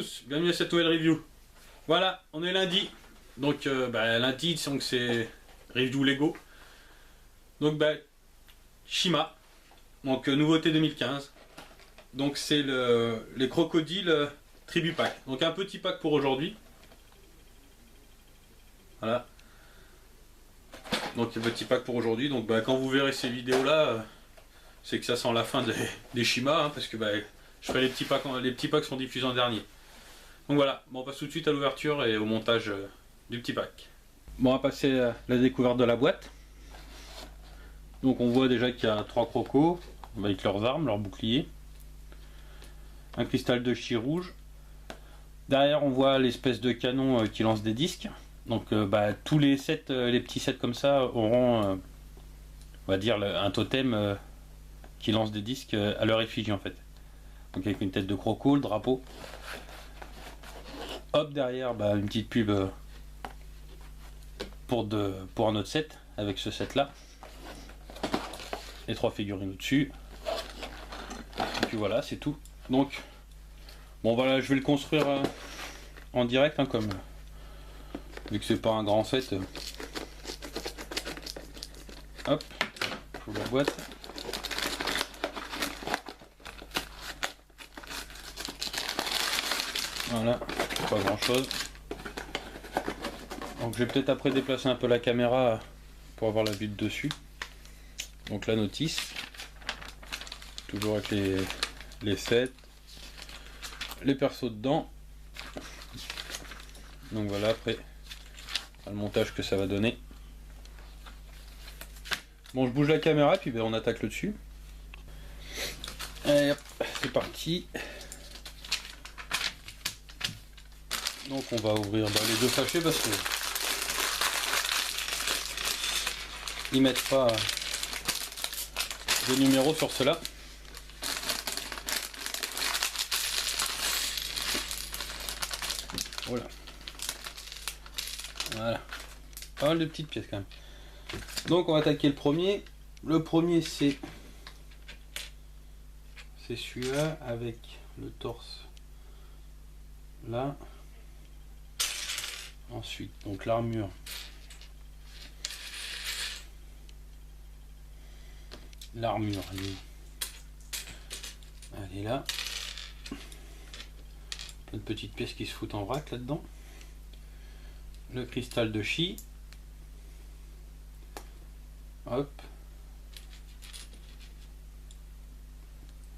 tous, bienvenue à cette nouvelle review. Voilà, on est lundi. Donc lundi, donc c'est review Lego. Donc Shima. Donc nouveauté 2015. Donc c'est les crocodiles Tribu Pack. Donc un petit pack pour aujourd'hui. Voilà. Donc le petit pack pour aujourd'hui. Donc quand vous verrez ces vidéos là, c'est que ça sent la fin des Shima, hein, parce que je ferai les petits packs sont diffusés en dernier. Donc voilà, bon, on passe tout de suite à l'ouverture et au montage du petit pack. Bon, on va passer à la découverte de la boîte. Donc on voit déjà qu'il y a 3 crocos avec leurs armes, leurs boucliers. Un cristal de chi rouge. Derrière on voit l'espèce de canon qui lance des disques. Donc tous les sets, les petits sets comme ça auront, on va dire, un totem qui lance des disques à leur effigie en fait. Donc avec une tête de croco, le drapeau. Hop, derrière une petite pub pour un autre set avec ce set là. Les 3 figurines au-dessus. Et puis voilà, c'est tout. Donc bon voilà, je vais le construire en direct, hein, comme vu que c'est pas un grand set. Hop, j'ouvre la boîte. Voilà, pas grand chose. Donc je vais peut-être après déplacer un peu la caméra pour avoir la vue de dessus. Donc la notice, toujours avec les sets, les persos dedans. Donc voilà, après le montage que ça va donner. Bon, je bouge la caméra et puis on attaque le dessus. Allez hop, c'est parti. Donc on va ouvrir les 2 sachets parce que ils mettent pas de numéro sur cela. Voilà. Voilà. Pas mal de petites pièces quand même. Donc on va attaquer le premier. Le premier c'est celui-là avec le torse là. Ensuite donc l'armure. L'armure elle est là. Plein de petites pièces qui se foutent en vrac là-dedans. Le cristal de chi. Hop.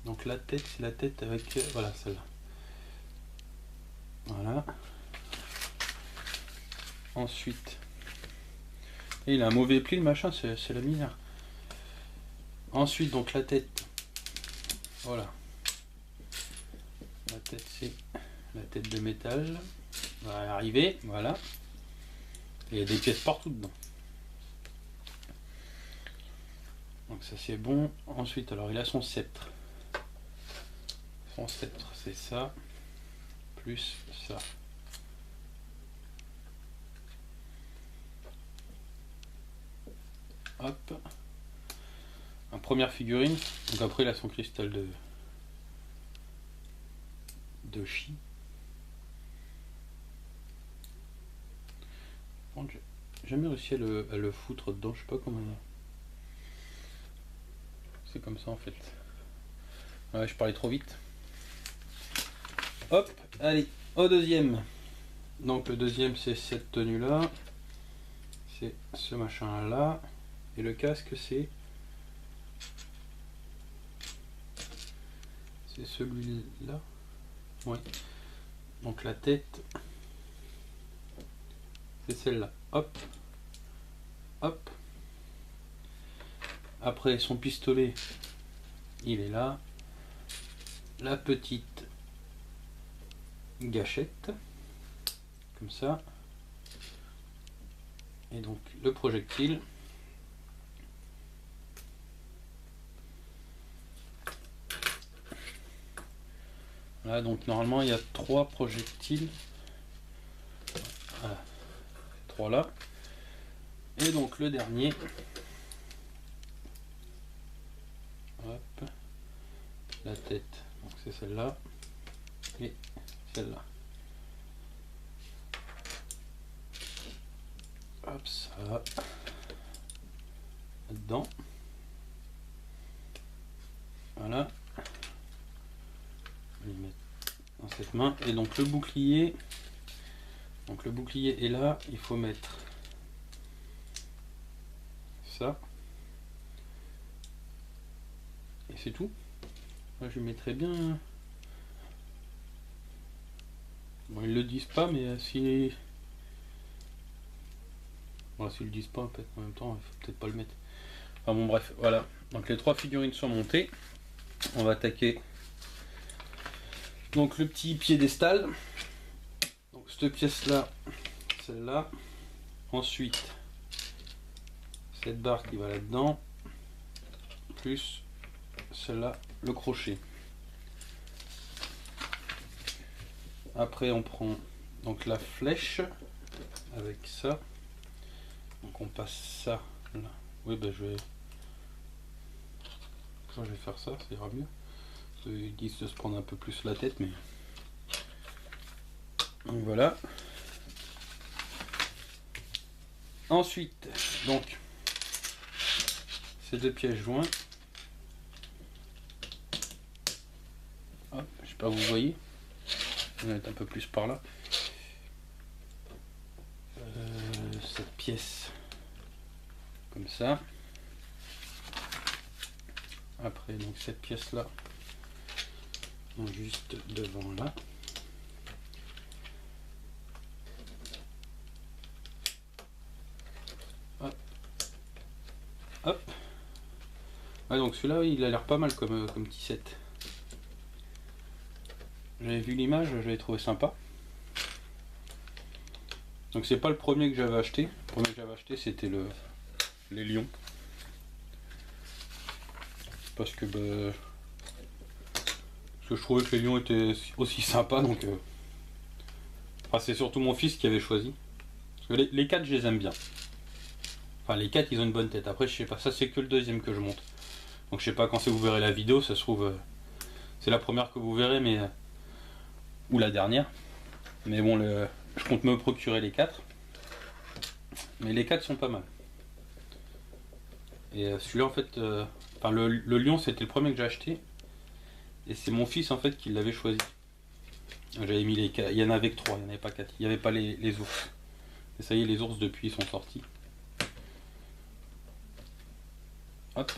Donc la tête, c'est la tête avec voilà celle-là. Voilà. Ensuite, et il a un mauvais pli le machin, c'est la misère. Ensuite donc la tête. Voilà. La tête c'est la tête de métal. On va y arriver, voilà. Et il y a des pièces partout dedans. Donc ça c'est bon. Ensuite alors il a son sceptre. Son sceptre c'est ça. Plus ça. Hop. Un première figurine. Donc après il a son cristal de chi. J'ai jamais réussi à le foutre dedans, je sais pas comment. C'est comme ça en fait. Ouais, je parlais trop vite. Hop, allez, au deuxième. Donc le deuxième c'est cette tenue là. C'est ce machin là. Et le casque c'est celui-là. Ouais. Donc la tête c'est celle-là. Hop. Hop. Après son pistolet il est là. La petite gâchette comme ça. Et donc le projectile. Voilà, donc normalement il y a 3 projectiles. Voilà. 3 là. Et donc le dernier. Hop. La tête, donc c'est celle-là. Et celle-là. Hop, ça là-dedans. Voilà. Je vais le mettre dans cette main. Et donc le bouclier. Donc le bouclier est là. Il faut mettre ça. Et c'est tout. Moi je mettrais bien. Bon, ils le disent pas, mais si. Bon, s'ils le disent pas, peut-être en même temps, il faut peut-être pas le mettre. Enfin bon, bref, voilà. Donc les 3 figurines sont montées. On va attaquer donc le petit piédestal. Donc cette pièce là, celle-là. Ensuite, cette barre qui va là-dedans. Plus celle-là, le crochet. Après on prend donc la flèche avec ça. Donc on passe ça là. Oui ben je vais faire ça, ça ira mieux. Ils disent de se prendre un peu plus la tête, mais donc voilà. Ensuite, donc ces 2 pièces jointes. Hop, je sais pas, vous voyez. On va être un peu plus par là. Cette pièce comme ça. Après donc cette pièce là, juste devant là. Hop. Hop. Ah, donc celui-là il a l'air pas mal comme petit set. J'avais vu l'image, j'avais trouvé sympa. Donc c'est pas le premier que j'avais acheté. Le premier que j'avais acheté c'était les lions. Parce que je trouvais que les lions étaient aussi sympas, donc enfin, c'est surtout mon fils qui avait choisi. Parce que les 4 je les aime bien. Enfin les 4 ils ont une bonne tête. Après je sais pas, ça c'est que le deuxième que je monte. Donc je sais pas quand c'est vous verrez la vidéo, ça se trouve c'est la première que vous verrez, mais ou la dernière. Mais bon, je compte me procurer les 4. Mais les 4 sont pas mal. Et celui-là en fait, enfin le lion c'était le premier que j'ai acheté. Et c'est mon fils en fait qui l'avait choisi. J'avais mis les 4. Il y en avait que 3, il n'y en avait pas 4. Il n'y avait pas les ours. Et ça y est, les ours depuis ils sont sortis. Hop.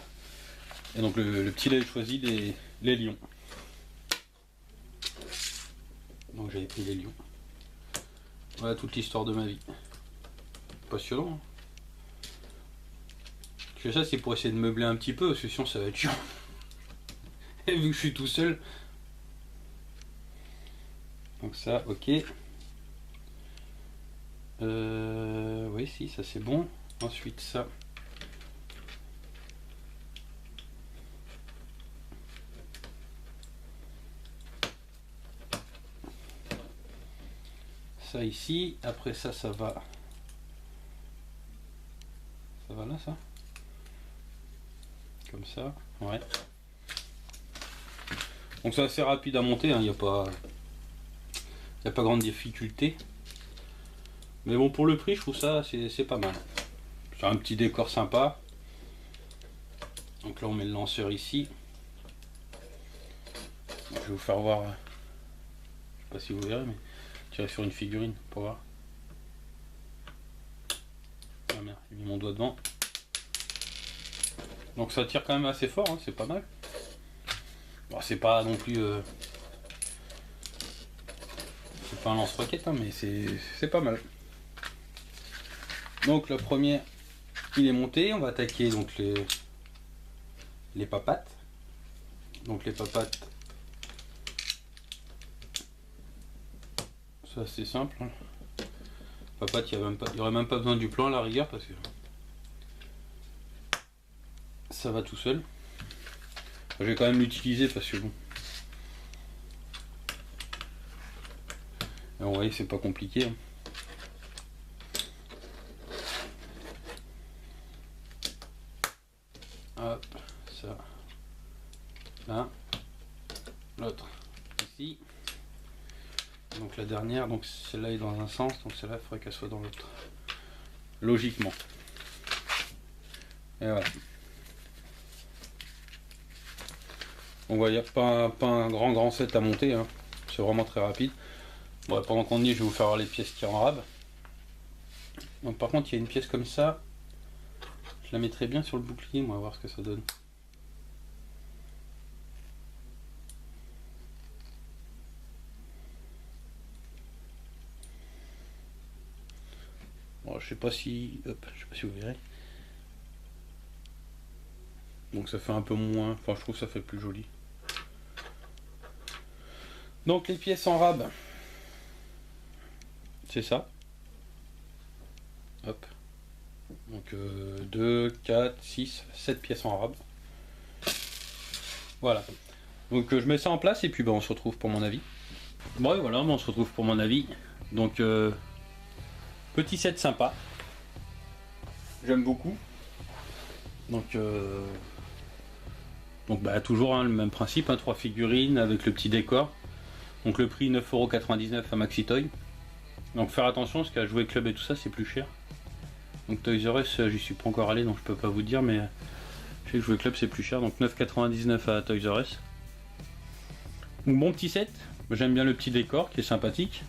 Et donc le petit il avait choisi les lions. Donc j'avais pris les lions. Voilà toute l'histoire de ma vie. Passionnant. Hein. Je fais ça c'est pour essayer de meubler un petit peu, parce que sinon ça va être chiant. Et vu que je suis tout seul. Donc ça, ok. Oui, si, ça c'est bon. Ensuite ça. Ça ici. Après ça, ça va. Ça va là, ça. Comme ça, ouais. Donc c'est assez rapide à monter, il n'y a pas grande difficulté. Mais bon, pour le prix, je trouve ça c'est pas mal. C'est un petit décor sympa. Donc là, on met le lanceur ici. Je vais vous faire voir. Je sais pas si vous verrez, mais tirer sur une figurine pour voir. Ah merde, j'ai mis mon doigt devant. Donc ça tire quand même assez fort, hein, c'est pas mal. Bon, c'est pas non plus. C'est pas un lance-roquette, hein, mais c'est pas mal. Donc le premier, il est monté. On va attaquer donc les papates. Donc les papates, ça c'est simple. Hein. Papates, il n'y aurait même pas besoin du plan à la rigueur parce que ça va tout seul. Je vais quand même l'utiliser parce que bon. Alors, vous voyez, c'est pas compliqué. Hein. Hop, ça. Là. L'autre ici. Donc la dernière, donc celle-là est dans un sens, donc celle-là il faudrait qu'elle soit dans l'autre. logiquement. Et voilà. On voit, il n'y a pas un grand set à monter, hein. C'est vraiment très rapide. Bon, pendant qu'on y est, je vais vous faire voir les pièces qui en rab. Donc par contre, il y a une pièce comme ça. Je la mettrai bien sur le bouclier, moi, on va voir ce que ça donne. Bon, je sais pas si, hop, je sais pas si vous verrez. Donc ça fait un peu moins, enfin je trouve que ça fait plus joli. Donc les pièces en rab, c'est ça. Hop. Donc 2, 4, 6, 7 pièces en rab. Voilà. Donc je mets ça en place et puis on se retrouve pour mon avis. Bon et voilà, on se retrouve pour mon avis. Donc petit set sympa. J'aime beaucoup. Donc toujours le même principe, 3 figurines avec le petit décor. Donc le prix 9,99€ à Maxi Toy. Donc faire attention parce qu'à jouer club et tout ça c'est plus cher. Donc Toys R Us j'y suis pas encore allé donc je peux pas vous dire, mais je sais que jouer club c'est plus cher, donc 9,99€ à Toys R Us. Donc bon petit set, j'aime bien le petit décor qui est sympathique.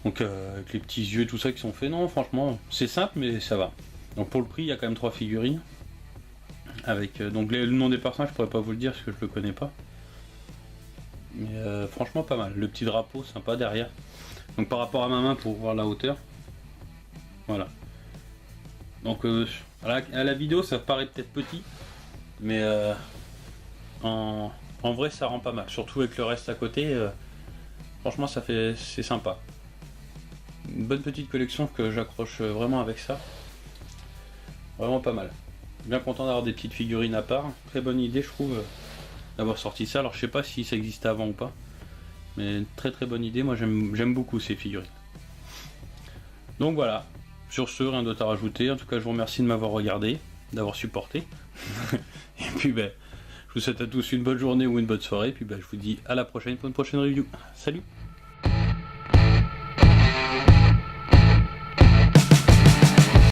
Donc avec les petits yeux tout ça qui sont faits, non franchement c'est simple mais ça va. Donc pour le prix il y a quand même 3 figurines. Avec donc le nom des personnages je pourrais pas vous le dire parce que je le connais pas. Mais franchement pas mal. Le petit drapeau sympa derrière. Donc par rapport à ma main pour voir la hauteur. Voilà. Donc à la vidéo ça paraît peut-être petit. Mais en vrai ça rend pas mal. Surtout avec le reste à côté. Franchement c'est sympa. Une bonne petite collection que j'accroche vraiment avec ça. Vraiment pas mal. Bien content d'avoir des petites figurines à part. Très bonne idée je trouve d'avoir sorti ça. Alors je sais pas si ça existait avant ou pas. Mais très bonne idée. Moi j'aime beaucoup ces figurines. Donc voilà. Sur ce, rien d'autre à rajouter. En tout cas je vous remercie de m'avoir regardé, d'avoir supporté. Et puis je vous souhaite à tous une bonne journée ou une bonne soirée. Et puis je vous dis à la prochaine pour une prochaine review. Salut!